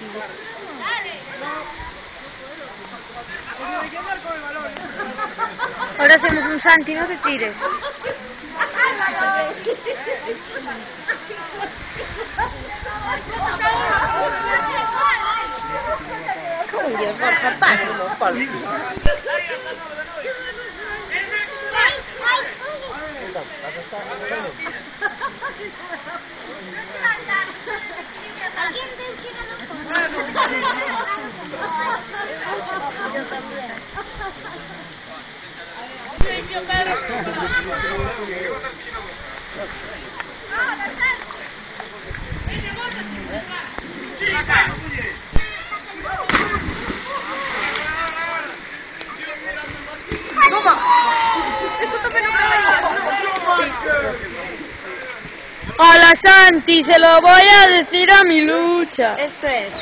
partido. Ahora hacemos un Santi, no te tires. Con Dios, Borja, pasa. Yo también. Eso también lo grabaría, ¿no? Sí. Hola Santi, se lo voy a decir a mi lucha. Esto es.